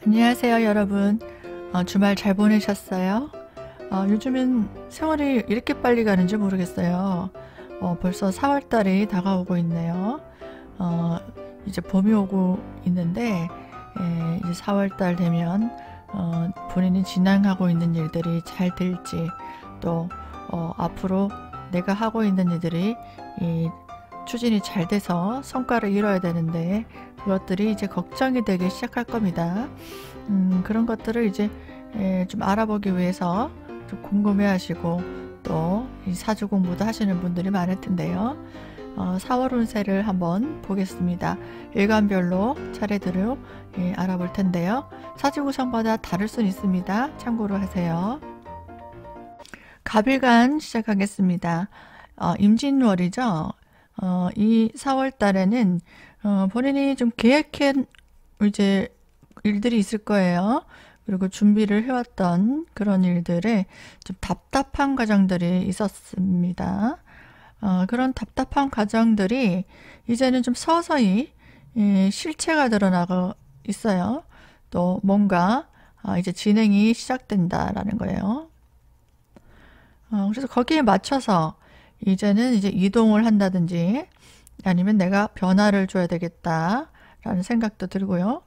안녕하세요 여러분. 주말 잘 보내셨어요? 요즘은 세월이 이렇게 빨리 가는지 모르겠어요. 벌써 4월달이 다가오고 있네요. 이제 봄이 오고 있는데 이제 4월달 되면 본인이 진행하고 있는 일들이 잘 될지 또 앞으로 내가 하고 있는 일들이 추진이 잘 돼서 성과를 이뤄야 되는데 그것들이 이제 걱정이 되기 시작할 겁니다. 그런 것들을 이제 좀 알아보기 위해서 좀 궁금해 하시고 또 이 사주 공부도 하시는 분들이 많을 텐데요. 4월 운세를 한번 보겠습니다. 일간별로 차례대로 알아볼 텐데요. 사주 구성마다 다를 수는 있습니다. 참고로 하세요. 갑일간 시작하겠습니다. 임진월이죠. 이 4월 달에는 본인이 좀 계획한 이제 일들이 있을 거예요. 그리고 준비를 해왔던 그런 일들에 좀 답답한 과정들이 있었습니다. 그런 답답한 과정들이 이제는 좀 서서히 실체가 드러나고 있어요. 또 뭔가 이제 진행이 시작된다라는 거예요. 그래서 거기에 맞춰서 이제는 이제 이동을 한다든지 아니면 내가 변화를 줘야 되겠다라는 생각도 들고요.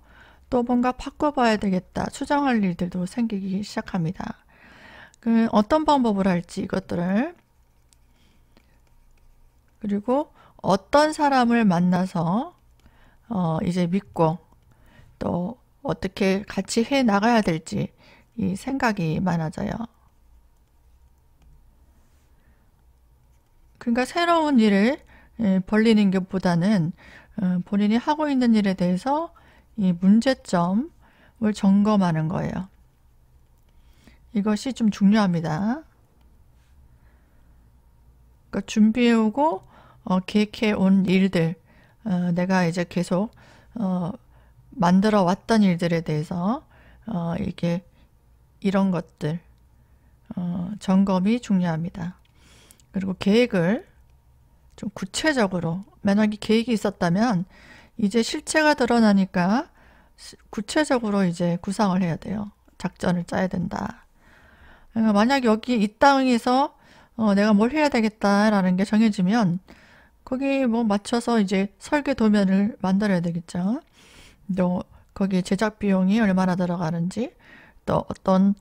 또 뭔가 바꿔봐야 되겠다, 수정할 일들도 생기기 시작합니다. 어떤 방법을 할지 이것들을, 그리고 어떤 사람을 만나서 이제 믿고 또 어떻게 같이 해 나가야 될지 이 생각이 많아져요. 그러니까 새로운 일을 벌리는 것보다는 본인이 하고 있는 일에 대해서 이 문제점을 점검하는 거예요. 이것이 좀 중요합니다. 그러니까 준비해오고 계획해온 일들, 내가 이제 계속 만들어 왔던 일들에 대해서 이게 이런 것들 점검이 중요합니다. 그리고 계획을 좀 구체적으로, 만약에 계획이 있었다면 이제 실체가 드러나니까 구체적으로 이제 구상을 해야 돼요. 작전을 짜야 된다. 그러니까 만약 여기 이 땅에서 내가 뭘 해야 되겠다라는 게 정해지면 거기 뭐 맞춰서 이제 설계 도면을 만들어야 되겠죠. 또 거기 제작 비용이 얼마나 들어가는지, 또 어떤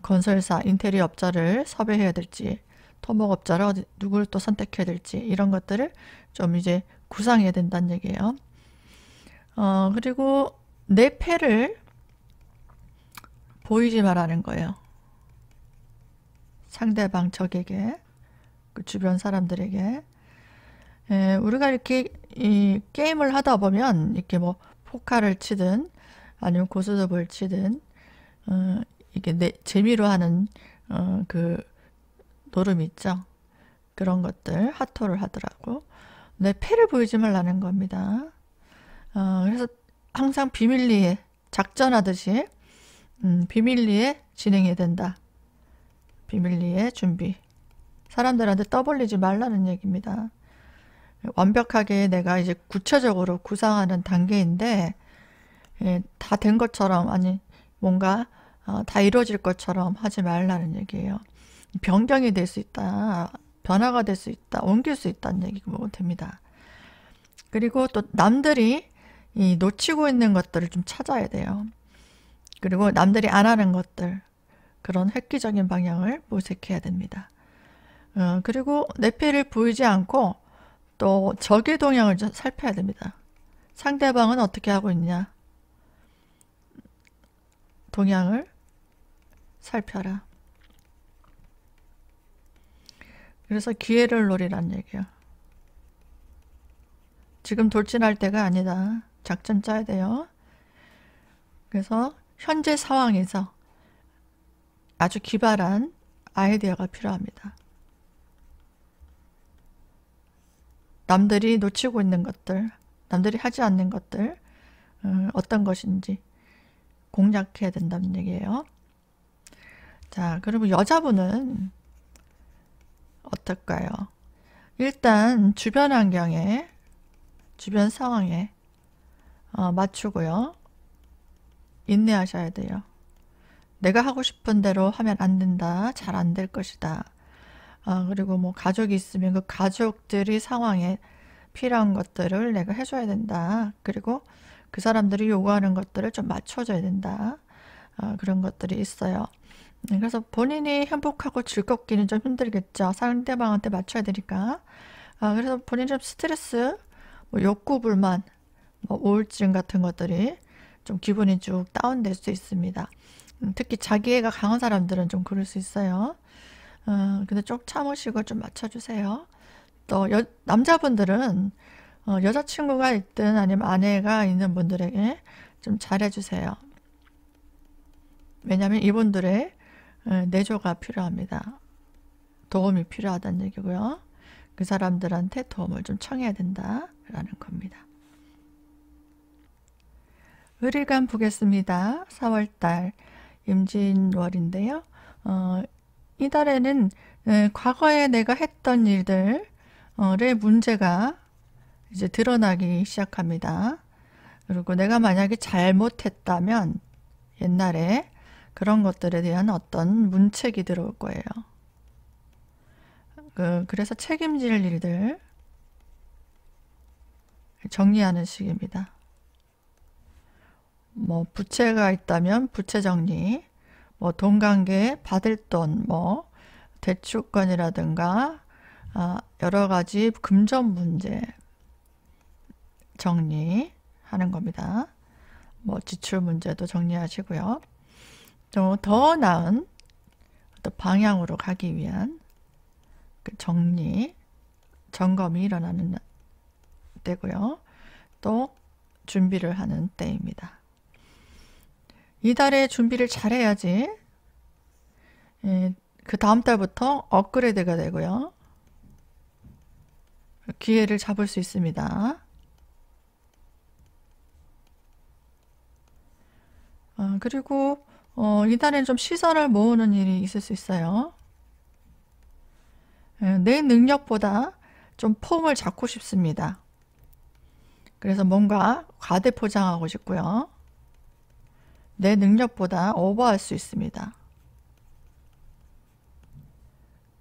건설사, 인테리어 업자를 섭외해야 될지, 토목업자를 누구를 또 선택해야 될지, 이런 것들을 좀 이제 구상해야 된다는 얘기예요. 그리고 내 패를 보이지 말라는 거예요. 상대방 적에게, 그 주변 사람들에게. 우리가 이렇게 이 게임을 하다 보면 이렇게 뭐 포카를 치든 아니면 고스톱을 치든 이게 내 재미로 하는 그 노름 있죠. 그런 것들 하토를 하더라고. 내 패를 보이지 말라는 겁니다. 그래서 항상 비밀리에 작전하듯이 비밀리에 진행해야 된다. 비밀리에 준비. 사람들한테 떠벌리지 말라는 얘기입니다. 완벽하게 내가 이제 구체적으로 구상하는 단계인데 다 된 것처럼, 아니 뭔가 다 이루어질 것처럼 하지 말라는 얘기예요. 변경이 될 수 있다, 변화가 될 수 있다, 옮길 수 있다는 얘기가 됩니다. 그리고 또 남들이 놓치고 있는 것들을 좀 찾아야 돼요. 그리고 남들이 안 하는 것들, 그런 획기적인 방향을 모색해야 됩니다. 그리고 내 패를 보이지 않고 또 적의 동향을 좀 살펴야 됩니다. 상대방은 어떻게 하고 있냐, 동향을 살펴라. 그래서 기회를 노리란 얘기예요. 지금 돌진할 때가 아니다. 작전 짜야 돼요. 그래서 현재 상황에서 아주 기발한 아이디어가 필요합니다. 남들이 놓치고 있는 것들, 남들이 하지 않는 것들, 어떤 것인지 공략해야 된다는 얘기예요. 자, 그리고 여자분은 어떨까요? 일단 주변 환경에, 주변 상황에 맞추고요. 인내하셔야 돼요. 내가 하고 싶은 대로 하면 안 된다. 잘 안 될 것이다. 그리고 뭐 가족이 있으면 그 가족들이 상황에 필요한 것들을 내가 해줘야 된다. 그리고 그 사람들이 요구하는 것들을 좀 맞춰줘야 된다. 그런 것들이 있어요. 그래서 본인이 행복하고 즐겁기는 좀 힘들겠죠. 상대방한테 맞춰야 되니까. 그래서 본인이 좀 스트레스, 뭐 욕구 불만, 뭐 우울증 같은 것들이 좀 기분이 쭉 다운될 수 있습니다. 특히 자기애가 강한 사람들은 좀 그럴 수 있어요. 근데 좀 참으시고 좀 맞춰주세요. 또 남자분들은 여자친구가 있든 아니면 아내가 있는 분들에게 좀 잘해주세요. 왜냐하면 이분들의 내조가 필요합니다. 도움이 필요하다는 얘기고요. 그 사람들한테 도움을 좀 청해야 된다라는 겁니다. 을일간 보겠습니다. 4월달 임진월인데요. 이 달에는 과거에 내가 했던 일들의 문제가 이제 드러나기 시작합니다. 그리고 내가 만약에 잘못했다면 옛날에 그런 것들에 대한 어떤 문책이 들어올 거예요. 그래서 책임질 일들 정리하는 시기입니다. 뭐 부채가 있다면 부채 정리, 뭐 돈 관계 받을 돈, 뭐 대출권이라든가 여러 가지 금전 문제 정리하는 겁니다. 뭐 지출 문제도 정리하시고요. 또 더 나은 어떤 방향으로 가기 위한 그 정리, 점검이 일어나는 때고요. 또 준비를 하는 때입니다. 이달에 준비를 잘 해야지 그 다음 달부터 업그레이드가 되고요. 기회를 잡을 수 있습니다. 그리고 이달엔 좀 시선을 모으는 일이 있을 수 있어요. 내 능력보다 좀 폼을 잡고 싶습니다. 그래서 뭔가 과대포장하고 싶고요. 내 능력보다 오버할 수 있습니다.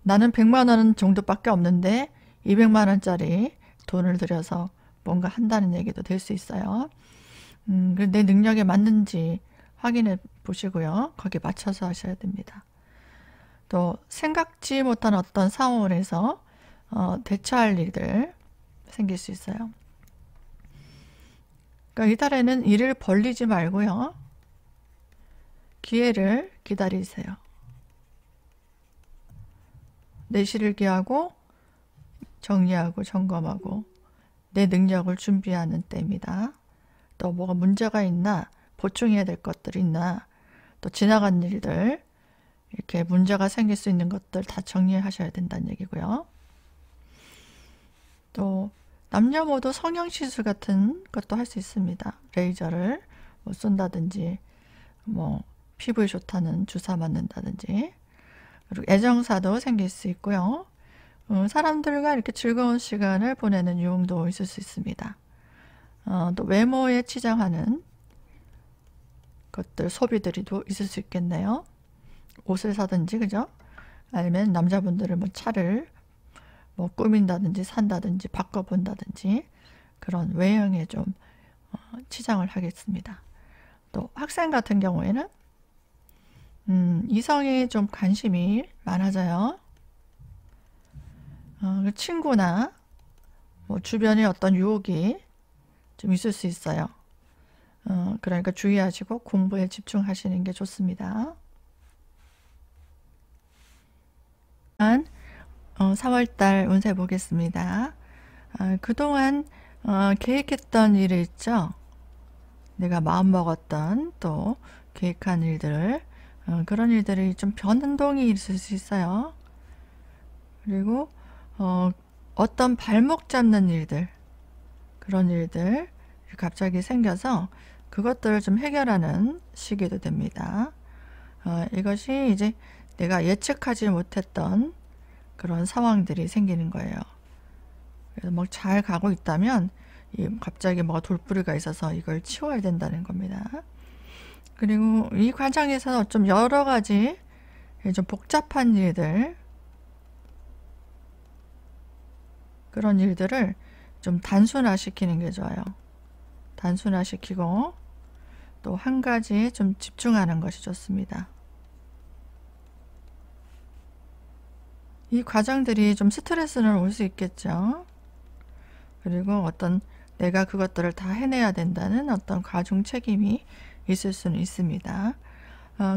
나는 100만 원 정도밖에 없는데 200만 원짜리 돈을 들여서 뭔가 한다는 얘기도 될 수 있어요. 내 능력에 맞는지 확인해 보시고요. 거기에 맞춰서 하셔야 됩니다. 또 생각지 못한 어떤 상황에서 대처할 일들 생길 수 있어요. 그러니까 이달에는 일을 벌리지 말고요. 기회를 기다리세요. 내실을 기하고 정리하고 점검하고 내 능력을 준비하는 때입니다. 또 뭐가 문제가 있나, 보충해야 될 것들이 있나, 또 지나간 일들, 이렇게 문제가 생길 수 있는 것들 다 정리하셔야 된다는 얘기고요. 또 남녀 모두 성형시술 같은 것도 할 수 있습니다. 레이저를 뭐 쏜다든지 뭐 피부에 좋다는 주사 맞는다든지, 그리고 애정사도 생길 수 있고요. 사람들과 이렇게 즐거운 시간을 보내는 유흥도 있을 수 있습니다. 또 외모에 치장하는 것들, 소비들이도 있을 수 있겠네요. 옷을 사든지, 그죠? 아니면 남자분들은 뭐 차를 뭐 꾸민다든지 산다든지 바꿔본다든지 그런 외형에 좀 치장을 하겠습니다. 또 학생 같은 경우에는 이성에 좀 관심이 많아져요. 친구나 뭐 주변에 어떤 유혹이 좀 있을 수 있어요. 그러니까 주의하시고 공부에 집중하시는 게 좋습니다. 4월달 운세 보겠습니다. 그동안 계획했던 일이 있죠. 내가 마음먹었던 또 계획한 일들, 그런 일들이 좀 변동이 있을 수 있어요. 그리고 어떤 발목 잡는 일들, 그런 일들 갑자기 생겨서 그것들을 좀 해결하는 시기도 됩니다. 이것이 이제 내가 예측하지 못했던 그런 상황들이 생기는 거예요. 그래서 뭐 잘 가고 있다면 갑자기 뭐가 돌부리가 있어서 이걸 치워야 된다는 겁니다. 그리고 이 과정에서 좀 여러 가지 좀 복잡한 일들, 그런 일들을 좀 단순화시키는 게 좋아요. 단순화시키고 또 한 가지에 좀 집중하는 것이 좋습니다. 이 과정들이 좀 스트레스는 올 수 있겠죠. 그리고 어떤 내가 그것들을 다 해내야 된다는 어떤 과중 책임이 있을 수는 있습니다.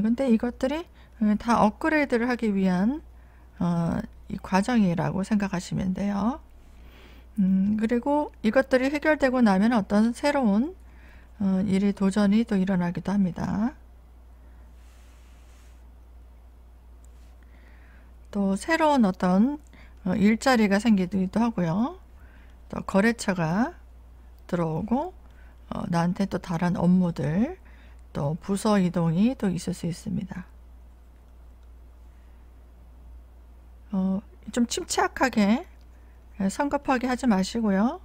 근데 이것들이 다 업그레이드를 하기 위한 이 과정이라고 생각하시면 돼요. 그리고 이것들이 해결되고 나면 어떤 새로운 일이 도전이 또 일어나기도 합니다. 또 새로운 어떤 일자리가 생기기도 하고요. 또 거래처가 들어오고 나한테 또 다른 업무들, 또 부서 이동이 또 있을 수 있습니다. 좀 침착하게 성급하게 하지 마시고요.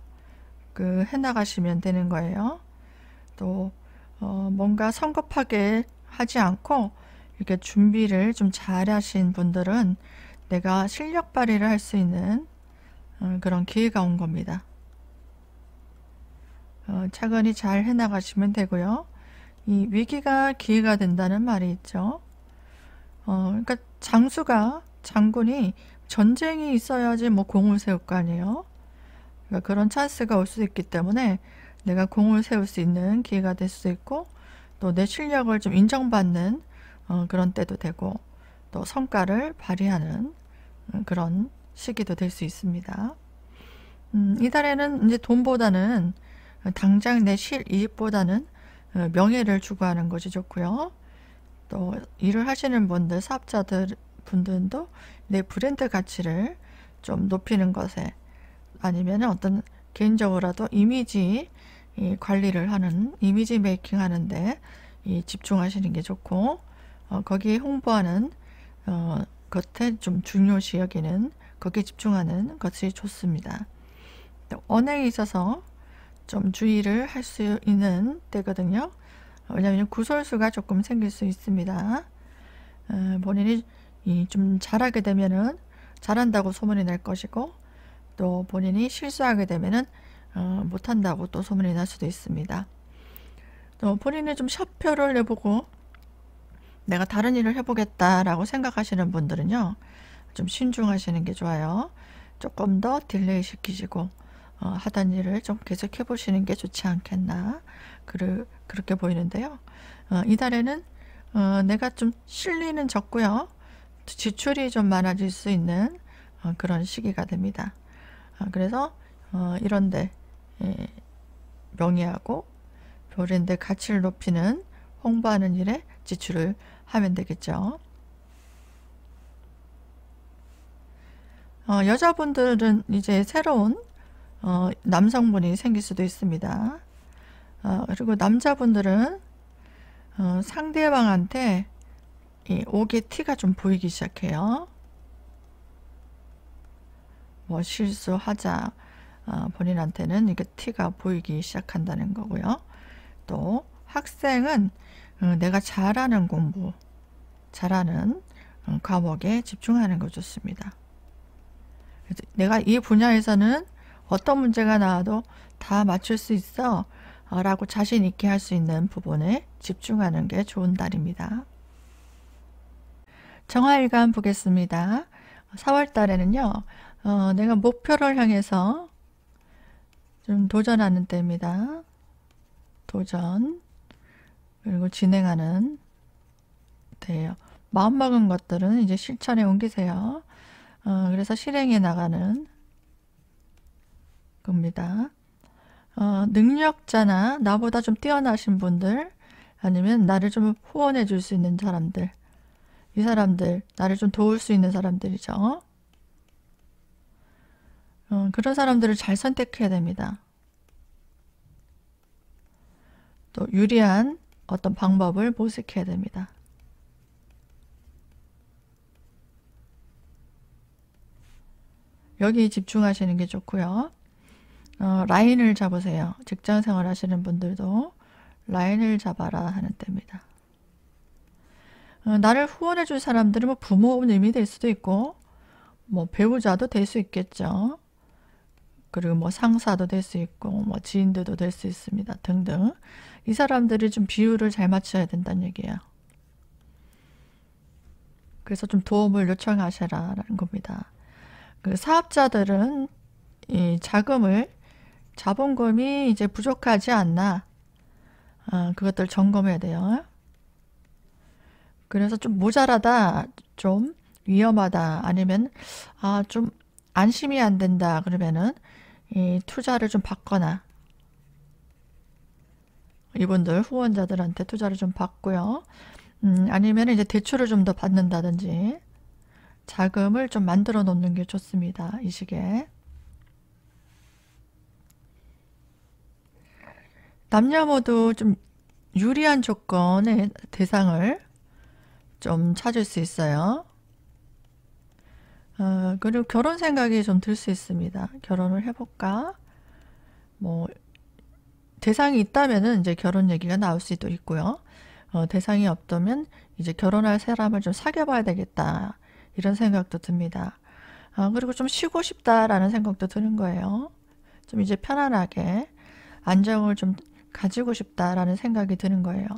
해나가시면 되는 거예요. 또 뭔가 성급하게 하지 않고 이렇게 준비를 좀 잘 하신 분들은 내가 실력 발휘를 할 수 있는 그런 기회가 온 겁니다. 차근히 잘 해나가시면 되고요. 이 위기가 기회가 된다는 말이 있죠. 그러니까 장군이 전쟁이 있어야지 뭐 공을 세울 거 아니에요. 그러니까 그런 찬스가 올 수 있기 때문에 내가 공을 세울 수 있는 기회가 될 수도 있고, 또 내 실력을 좀 인정받는 그런 때도 되고, 또 성과를 발휘하는 그런 시기도 될 수 있습니다. 이달에는 이제 돈보다는 당장 내 실이익보다는 명예를 추구하는 것이 좋고요. 또 일을 하시는 분들, 사업자들 분들도 내 브랜드 가치를 좀 높이는 것에, 아니면 어떤 개인적으로라도 이미지 관리를 하는, 이미지 메이킹 하는데 집중하시는 게 좋고, 거기에 홍보하는 것에 좀 중요시 여기는, 거기에 집중하는 것이 좋습니다. 또 언행에 있어서 좀 주의를 할 수 있는 때거든요. 왜냐하면 구설수가 조금 생길 수 있습니다. 본인이 좀 잘하게 되면은 잘한다고 소문이 날 것이고, 또 본인이 실수하게 되면은 못한다고 또 소문이 날 수도 있습니다. 또 본인이 좀 샷표를 내보고 내가 다른 일을 해보겠다라고 생각하시는 분들은요, 좀 신중하시는 게 좋아요. 조금 더 딜레이 시키시고 하던 일을 좀 계속 해보시는 게 좋지 않겠나, 그렇게 보이는데요. 이달에는 내가 좀 실리는 적고요, 지출이 좀 많아질 수 있는 그런 시기가 됩니다. 그래서 이런데 명예하고 브랜드 가치를 높이는, 홍보하는 일에 지출을 하면 되겠죠. 여자분들은 이제 새로운 남성분이 생길 수도 있습니다. 그리고 남자분들은 상대방한테 옥의 티가 좀 보이기 시작해요. 뭐 실수하자 본인한테는 이게 티가 보이기 시작한다는 거고요. 또 학생은 내가 잘하는 공부, 잘하는 과목에 집중하는 거 좋습니다. 내가 이 분야에서는 어떤 문제가 나와도 다 맞출 수 있어 라고 자신 있게 할 수 있는 부분에 집중하는 게 좋은 달입니다. 정화일간 보겠습니다. 4월 달에는요, 내가 목표를 향해서 좀 도전하는 때입니다. 도전, 그리고 진행하는 때예요. 마음먹은 것들은 이제 실천에 옮기세요. 그래서 실행해 나가는 겁니다. 능력자나 나보다 좀 뛰어나신 분들, 아니면 나를 좀 후원해 줄 수 있는 사람들, 이 사람들, 나를 좀 도울 수 있는 사람들이죠. 그런 사람들을 잘 선택해야 됩니다. 또 유리한 어떤 방법을 모색해야 됩니다. 여기 집중하시는 게 좋고요. 라인을 잡으세요. 직장 생활 하시는 분들도 라인을 잡아라 하는 때입니다. 나를 후원해 줄 사람들은 뭐 부모님이 될 수도 있고, 뭐 배우자도 될 수 있겠죠. 그리고 뭐 상사도 될 수 있고, 뭐 지인들도 될 수 있습니다. 등등. 이 사람들이 좀 비율을 잘 맞춰야 된다는 얘기예요. 그래서 좀 도움을 요청하셔라라는 겁니다. 그 사업자들은 이 자본금이 이제 부족하지 않나, 그것들 점검해야 돼요. 그래서 좀 모자라다, 좀 위험하다, 아니면 좀 안심이 안 된다 그러면은 이 투자를 좀 받거나, 이분들 후원자들한테 투자를 좀 받고요. 아니면 이제 대출을 좀 더 받는다든지 자금을 좀 만들어 놓는 게 좋습니다. 이 시기에. 남녀 모두 좀 유리한 조건의 대상을 좀 찾을 수 있어요. 그리고 결혼 생각이 좀 들 수 있습니다. 결혼을 해볼까? 뭐 대상이 있다면은 이제 결혼 얘기가 나올 수도 있고요. 대상이 없다면 이제 결혼할 사람을 좀 사귀어봐야 되겠다, 이런 생각도 듭니다. 그리고 좀 쉬고 싶다라는 생각도 드는 거예요. 좀 이제 편안하게 안정을 좀 가지고 싶다라는 생각이 드는 거예요.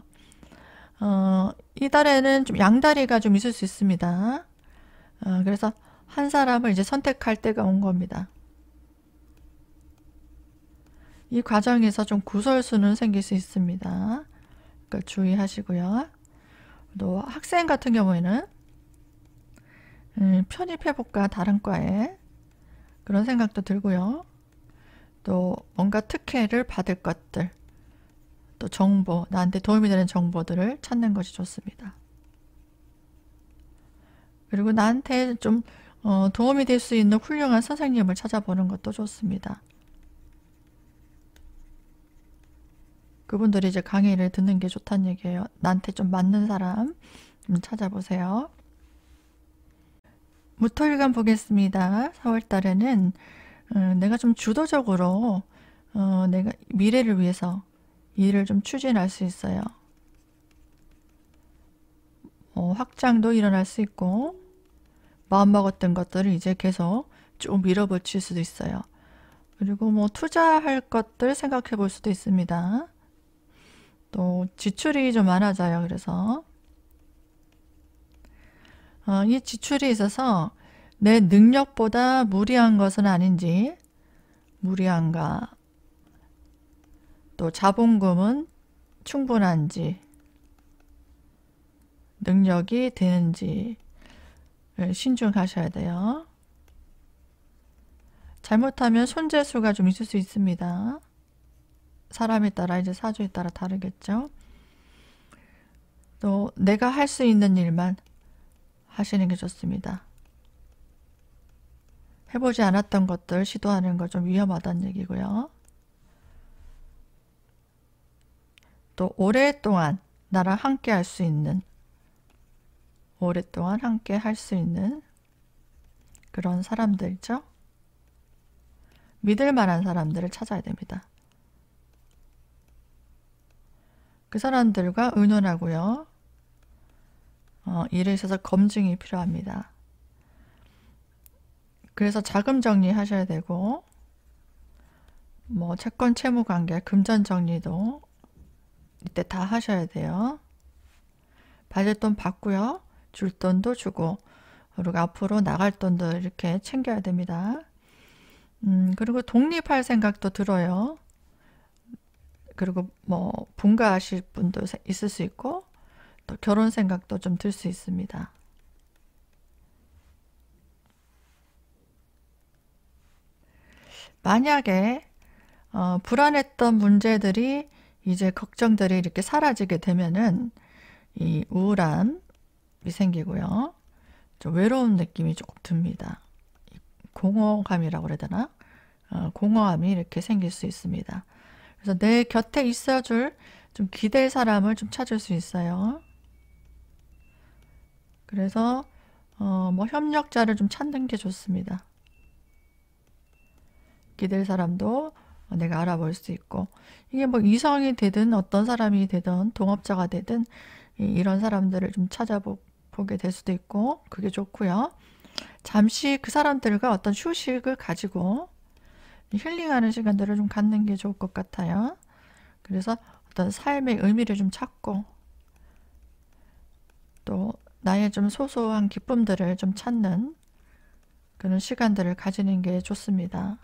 이 달에는 좀 양다리가 좀 있을 수 있습니다. 그래서 한 사람을 이제 선택할 때가 온 겁니다. 이 과정에서 좀 구설수는 생길 수 있습니다. 그러니까 주의하시고요. 또 학생 같은 경우에는 편입해볼까 다른 과에, 그런 생각도 들고요. 또 뭔가 특혜를 받을 것들, 또 정보, 나한테 도움이 되는 정보들을 찾는 것이 좋습니다. 그리고 나한테 좀 도움이 될 수 있는 훌륭한 선생님을 찾아보는 것도 좋습니다. 그분들이 이제 강의를 듣는 게 좋다는 얘기예요. 나한테 좀 맞는 사람 찾아보세요. 무토일간 보겠습니다. 4월 달에는 내가 좀 주도적으로 내가 미래를 위해서 일을 좀 추진할 수 있어요. 확장도 일어날 수 있고, 마음먹었던 것들을 이제 계속 쭉 밀어붙일 수도 있어요. 그리고 뭐 투자할 것들 생각해 볼 수도 있습니다. 또 지출이 좀 많아져요. 그래서 이 지출이 있어서 내 능력보다 무리한 것은 아닌지, 무리한가, 또 자본금은 충분한지, 능력이 되는지 신중하셔야 돼요. 잘못하면 손재수가 좀 있을 수 있습니다. 사람에 따라, 이제 사주에 따라 다르겠죠. 또 내가 할 수 있는 일만 하시는 게 좋습니다. 해보지 않았던 것들 시도하는 거 좀 위험하다는 얘기고요. 또 오랫동안 나랑 함께 할 수 있는, 오랫동안 함께 할 수 있는 그런 사람들이죠. 믿을 만한 사람들을 찾아야 됩니다. 그 사람들과 의논하고요. 일에 있어서 검증이 필요합니다. 그래서 자금 정리하셔야 되고, 뭐 채권 채무 관계, 금전 정리도 이때 다 하셔야 돼요. 받을 돈 받고요. 줄 돈도 주고, 그리고 앞으로 나갈 돈도 이렇게 챙겨야 됩니다. 그리고 독립할 생각도 들어요. 그리고 뭐 분가하실 분도 있을 수 있고, 또 결혼 생각도 좀 들 수 있습니다. 만약에 불안했던 문제들이, 이제 걱정들이 이렇게 사라지게 되면은 이 우울함이 생기고요. 좀 외로운 느낌이 조금 듭니다. 공허감이라고 그래야 되나? 공허함이 이렇게 생길 수 있습니다. 그래서 내 곁에 있어줄 좀 기댈 사람을 좀 찾을 수 있어요. 그래서 뭐 협력자를 좀 찾는 게 좋습니다. 기댈 사람도 내가 알아볼 수 있고, 이게 뭐 이성이 되든 어떤 사람이 되든 동업자가 되든 이런 사람들을 좀 찾아보게 될 수도 있고 그게 좋고요. 잠시 그 사람들과 어떤 휴식을 가지고 힐링하는 시간들을 좀 갖는 게 좋을 것 같아요. 그래서 어떤 삶의 의미를 좀 찾고 또 나의 좀 소소한 기쁨들을 좀 찾는 그런 시간들을 가지는 게 좋습니다.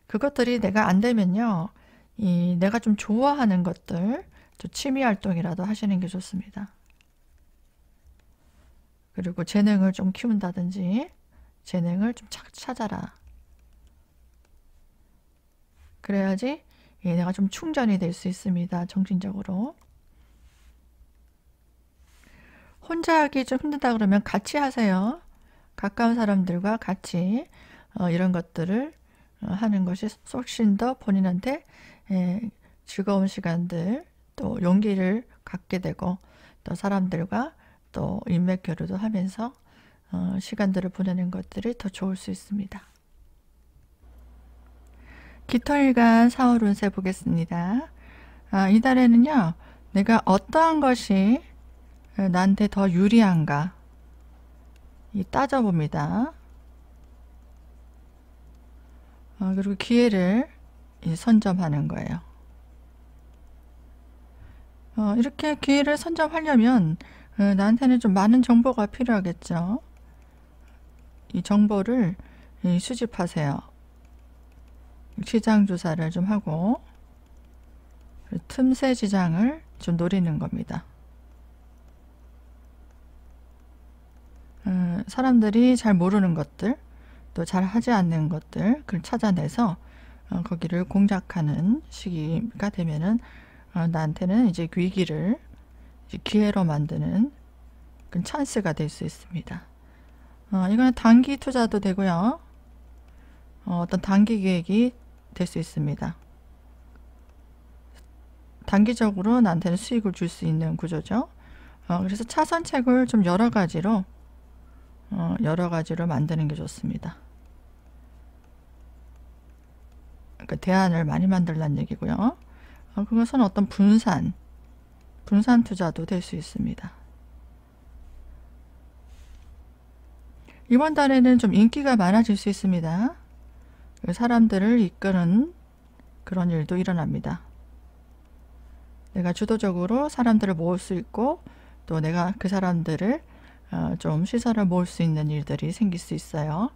그것들이 내가 안 되면요, 내가 좀 좋아하는 것들, 좀 취미 활동이라도 하시는 게 좋습니다. 그리고 재능을 좀 키운다든지 재능을 좀 찾아라. 그래야지 내가 좀 충전이 될 수 있습니다. 정신적으로. 혼자 하기 좀 힘들다 그러면 같이 하세요. 가까운 사람들과 같이 이런 것들을 하는 것이 훨씬 더 본인한테 즐거운 시간들, 또 용기를 갖게 되고 또 사람들과 또 인맥 교류도 하면서 시간들을 보내는 것들이 더 좋을 수 있습니다. 깃털일간 4월 운세 보겠습니다. 이달에는요, 내가 어떠한 것이 나한테 더 유리한가 따져봅니다. 그리고 기회를 선점하는 거예요. 이렇게 기회를 선점하려면 나한테는 좀 많은 정보가 필요하겠죠. 이 정보를 수집하세요. 시장 조사를 좀 하고 틈새 시장을 좀 노리는 겁니다. 사람들이 잘 모르는 것들, 또 잘 하지 않는 것들, 그걸 찾아내서 거기를 공략하는 시기가 되면은 나한테는 이제 위기를 이제 기회로 만드는 그런 찬스가 될 수 있습니다. 이건 단기 투자도 되고요. 어떤 단기 계획이 될 수 있습니다. 단기적으로 나한테는 수익을 줄 수 있는 구조죠. 그래서 차선책을 좀 여러 가지로 만드는 게 좋습니다. 그러니까 대안을 많이 만들라는 얘기고요. 그것은 어떤 분산 투자도 될 수 있습니다. 이번 달에는 좀 인기가 많아질 수 있습니다. 사람들을 이끄는 그런 일도 일어납니다. 내가 주도적으로 사람들을 모을 수 있고 또 내가 그 사람들을 좀 시선을 모을 수 있는 일들이 생길 수 있어요.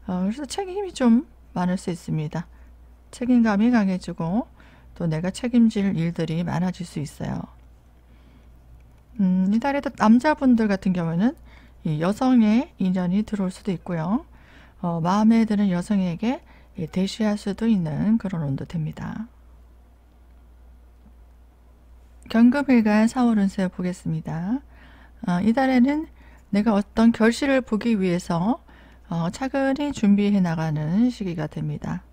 그래서 책임이 좀 많을 수 있습니다. 책임감이 강해지고 또 내가 책임질 일들이 많아질 수 있어요. 이달에도 남자분들 같은 경우에는 이 여성의 인연이 들어올 수도 있고요. 마음에 드는 여성에게 대시할 수도 있는 그런 운도 됩니다. 경금일간 4월 운세 보겠습니다. 이달에는 내가 어떤 결실을 보기 위해서 차근히 준비해 나가는 시기가 됩니다.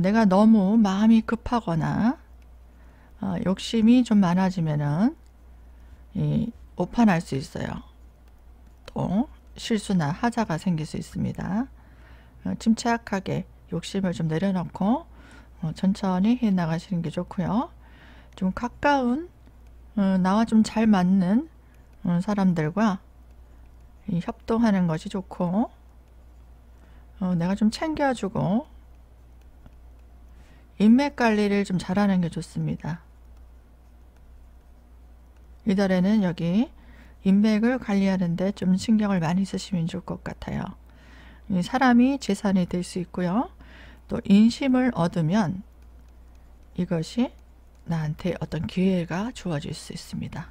내가 너무 마음이 급하거나 욕심이 좀 많아지면은 오판할 수 있어요. 또 실수나 하자가 생길 수 있습니다. 침착하게 욕심을 좀 내려놓고 천천히 해 나가시는 게 좋고요. 좀 가까운 나와 좀 잘 맞는 사람들과 협동하는 것이 좋고 내가 좀 챙겨주고 인맥 관리를 좀 잘하는 게 좋습니다. 이달에는 여기 인맥을 관리하는데 좀 신경을 많이 쓰시면 좋을 것 같아요. 사람이 재산이 될 수 있고요. 또 인심을 얻으면 이것이 나한테 어떤 기회가 주어질 수 있습니다.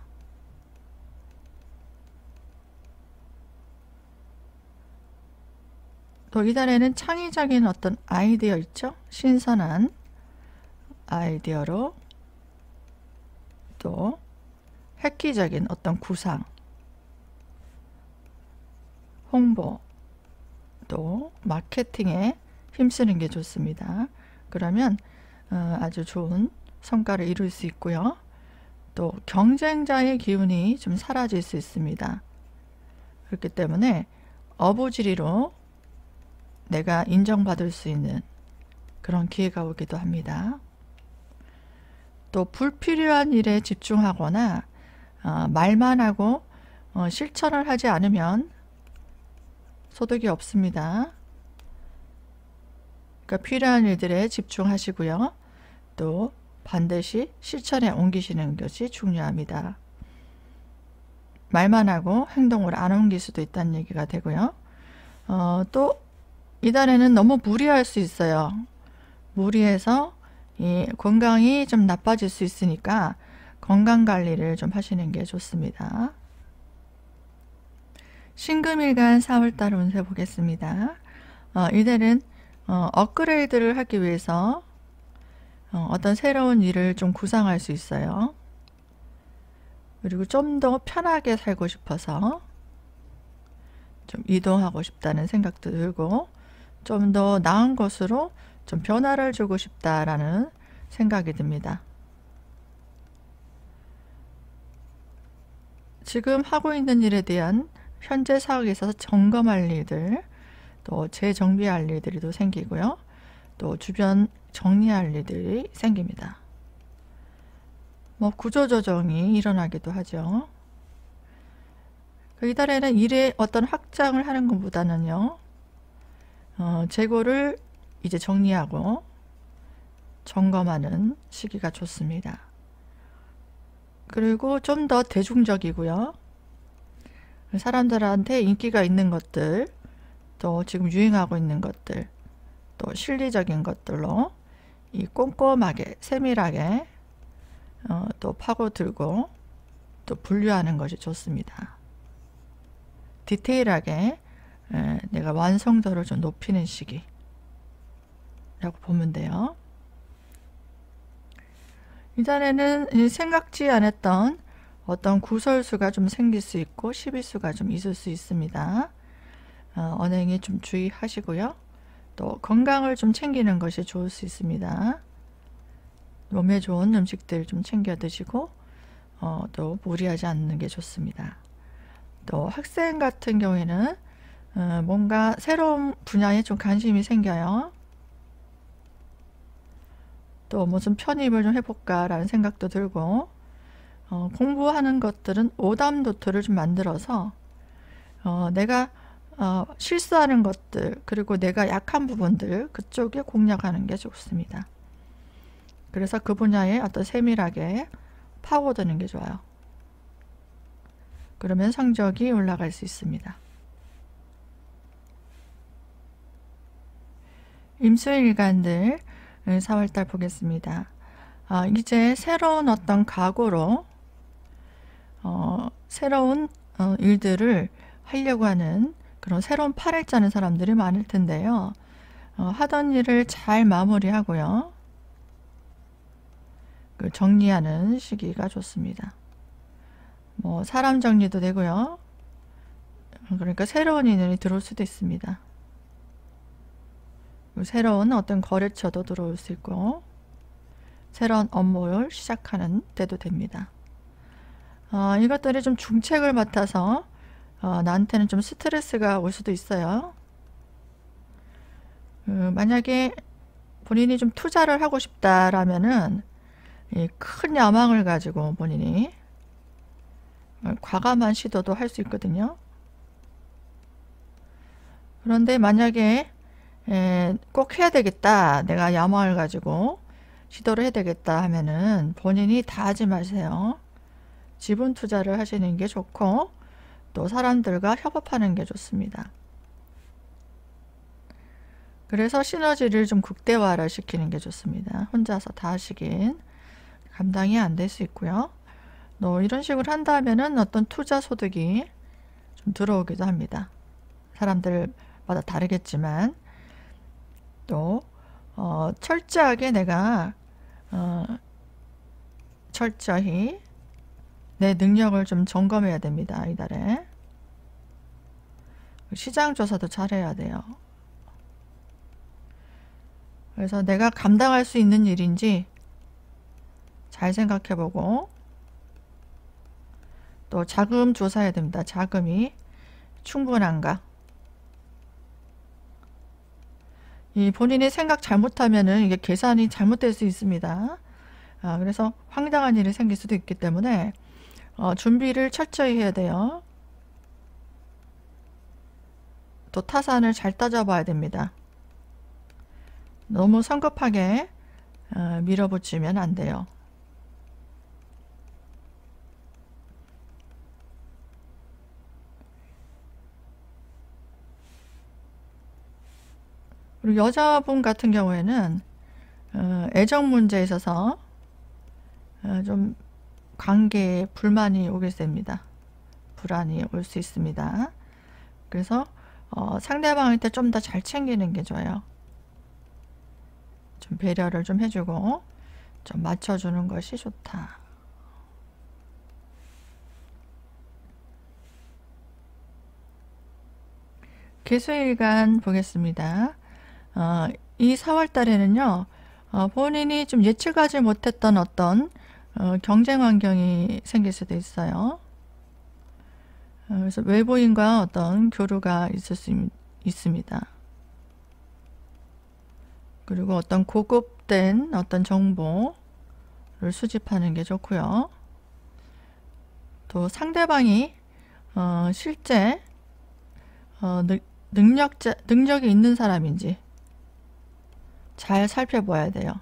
또 이달에는 창의적인 어떤 아이디어 있죠? 신선한 아이디어로 또 획기적인 어떤 구상, 홍보, 또 마케팅에 힘쓰는 게 좋습니다. 그러면 아주 좋은 성과를 이룰 수 있고요. 또 경쟁자의 기운이 좀 사라질 수 있습니다. 그렇기 때문에 어부지리로 내가 인정받을 수 있는 그런 기회가 오기도 합니다. 또 불필요한 일에 집중하거나 말만 하고 실천을 하지 않으면 소득이 없습니다. 그러니까 필요한 일들에 집중하시고요. 또 반드시 실천에 옮기시는 것이 중요합니다. 말만 하고 행동을 안 옮길 수도 있다는 얘기가 되고요. 또 이달에는 너무 무리할 수 있어요. 무리해서 이 건강이 좀 나빠질 수 있으니까 건강관리를 좀 하시는 게 좋습니다. 신금일간 4월달 운세 보겠습니다. 이달은 업그레이드를 하기 위해서 어떤 새로운 일을 좀 구상할 수 있어요. 그리고 좀 더 편하게 살고 싶어서 좀 이동하고 싶다는 생각도 들고 좀 더 나은 것으로 좀 변화를 주고 싶다라는 생각이 듭니다. 지금 하고 있는 일에 대한 현재 상황에 있어서 점검할 일들, 또 재정비할 일들이 또 생기고요. 또 주변 정리할 일들이 생깁니다. 뭐 구조조정이 일어나기도 하죠. 이달에는 일의 어떤 확장을 하는 것보다는요, 재고를 이제 정리하고 점검하는 시기가 좋습니다. 그리고 좀 더 대중적이고요. 사람들한테 인기가 있는 것들, 또 지금 유행하고 있는 것들, 또 실리적인 것들로 이 꼼꼼하게 세밀하게 또 파고들고 또 분류하는 것이 좋습니다. 디테일하게 내가 완성도를 좀 높이는 시기라고 보면 돼요. 이달에는 생각지 않았던 어떤 구설수가 좀 생길 수 있고 시비수가 좀 있을 수 있습니다. 언행에 좀 주의하시고요. 또 건강을 좀 챙기는 것이 좋을 수 있습니다. 몸에 좋은 음식들 좀 챙겨 드시고 또 무리하지 않는 게 좋습니다. 또 학생 같은 경우에는 뭔가 새로운 분야에 좀 관심이 생겨요. 또 무슨 편입을 좀 해볼까 라는 생각도 들고 공부하는 것들은 오답 노트를 좀 만들어서 내가 실수하는 것들 그리고 내가 약한 부분들 그쪽에 공략하는 게 좋습니다. 그래서 그 분야에 어떤 세밀하게 파고드는 게 좋아요. 그러면 성적이 올라갈 수 있습니다. 임수일간들 4월달 보겠습니다. 이제 새로운 어떤 각오로 새로운 일들을 하려고 하는 그런 새로운 팔을 짜는 사람들이 많을 텐데요. 하던 일을 잘 마무리하고요. 정리하는 시기가 좋습니다. 뭐 사람 정리도 되고요. 그러니까 새로운 인연이 들어올 수도 있습니다. 새로운 어떤 거래처도 들어올 수 있고 새로운 업무를 시작하는 때도 됩니다. 이것들이 좀 중책을 맡아서 나한테는 좀 스트레스가 올 수도 있어요. 만약에 본인이 좀 투자를 하고 싶다라면은 큰 야망을 가지고 본인이 과감한 시도도 할 수 있거든요. 그런데 만약에 꼭 해야 되겠다, 내가 야망을 가지고 시도를 해야 되겠다 하면은 본인이 다 하지 마세요. 지분 투자를 하시는 게 좋고 또 사람들과 협업하는 게 좋습니다. 그래서 시너지를 좀 극대화를 시키는 게 좋습니다. 혼자서 다 하시긴 감당이 안 될 수 있고요. 또 이런 식으로 한다면은 어떤 투자 소득이 좀 들어오기도 합니다. 사람들마다 다르겠지만 또 철저하게 내가 철저히 내 능력을 좀 점검해야 됩니다. 이달에 시장 조사도 잘 해야 돼요. 그래서 내가 감당할 수 있는 일인지 잘 생각해보고 또 자금 조사해야 됩니다. 자금이 충분한가. 이 본인이 생각 잘못하면은 이게 계산이 잘못될 수 있습니다. 그래서 황당한 일이 생길 수도 있기 때문에 준비를 철저히 해야 돼요. 또 타산을 잘 따져봐야 됩니다. 너무 성급하게 밀어붙이면 안 돼요. 그리고 여자분 같은 경우에는 애정 문제에 있어서 좀 관계에 불만이 오게 됩니다. 불안이 올 수 있습니다. 그래서 상대방한테 좀 더 잘 챙기는 게 좋아요. 좀 배려를 좀 해주고 좀 맞춰주는 것이 좋다. 개수일간 보겠습니다. 이 4월 달에는요, 본인이 좀 예측하지 못했던 어떤 경쟁 환경이 생길 수도 있어요. 그래서 외부인과 어떤 교류가 있을 수 있습니다. 그리고 어떤 고급된 어떤 정보를 수집하는 게 좋고요. 또 상대방이 실제 능력이 있는 사람인지 잘 살펴봐야 돼요.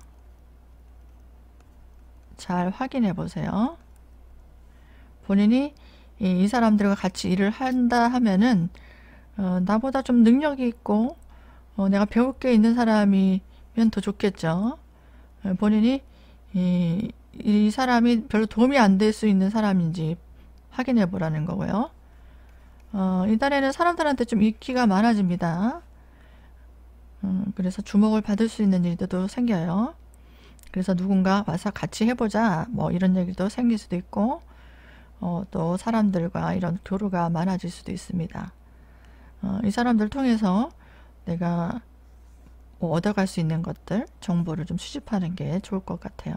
잘 확인해 보세요. 본인이 이 사람들과 같이 일을 한다 하면은 나보다 좀 능력이 있고 내가 배울 게 있는 사람이면 더 좋겠죠. 본인이 이 사람이 별로 도움이 안 될 수 있는 사람인지 확인해 보라는 거고요. 이달에는 사람들한테 좀 인기가 많아집니다. 그래서 주목을 받을 수 있는 일들도 생겨요. 그래서 누군가 와서 같이 해보자 뭐 이런 얘기도 생길 수도 있고 또 사람들과 이런 교류가 많아질 수도 있습니다. 이 사람들 통해서 내가 뭐 얻어갈 수 있는 것들 정보를 좀 수집하는 게 좋을 것 같아요.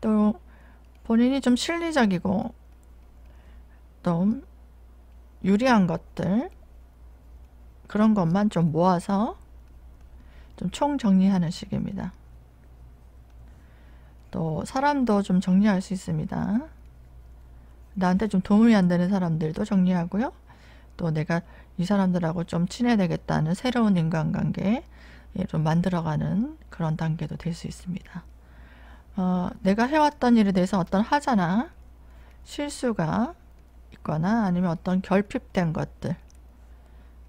또 본인이 좀 실리적이고 또 유리한 것들 그런 것만 좀 모아서 좀 총정리하는 시기입니다. 또 사람도 좀 정리할 수 있습니다. 나한테 좀 도움이 안 되는 사람들도 정리하고요. 또 내가 이 사람들하고 좀 친해야되겠다는 새로운 인간관계 좀 만들어가는 그런 단계도 될 수 있습니다. 내가 해왔던 일에 대해서 어떤 하자나 실수가 있거나 아니면 어떤 결핍된 것들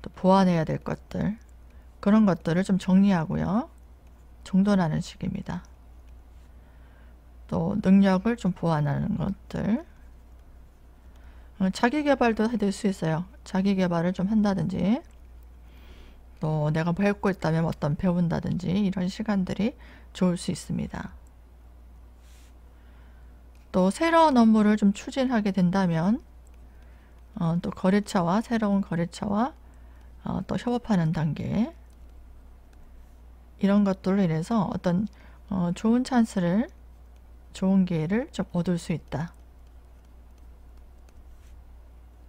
또 보완해야 될 것들 그런 것들을 좀 정리하고요. 정돈하는 시기입니다. 또 능력을 좀 보완하는 것들 자기개발도 될 수 있어요. 자기개발을 좀 한다든지 또 내가 배우고 있다면 어떤 배운다든지 이런 시간들이 좋을 수 있습니다. 또 새로운 업무를 좀 추진하게 된다면 또 거래처와 새로운 거래처와 또 협업하는 단계 이런 것들로 인해서 어떤 좋은 찬스를 좋은 기회를 좀 얻을 수 있다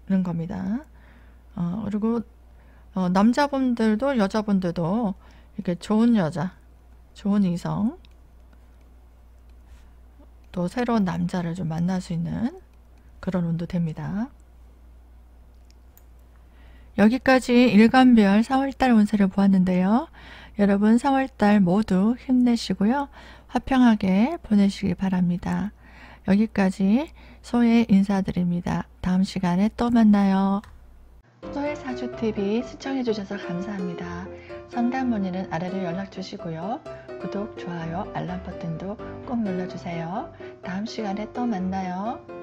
그런 겁니다. 그리고 남자분들도 여자분들도 이렇게 좋은 여자 좋은 이성 또 새로운 남자를 좀 만날 수 있는 그런 운도 됩니다. 여기까지 일간별 4월달 운세를 보았는데요. 여러분 4월달 모두 힘내시고요. 화평하게 보내시기 바랍니다. 여기까지 소혜 인사드립니다. 다음 시간에 또 만나요. 소혜 사주TV 시청해주셔서 감사합니다. 상담 문의는 아래로 연락주시고요. 구독, 좋아요, 알람 버튼도 꼭 눌러주세요. 다음 시간에 또 만나요.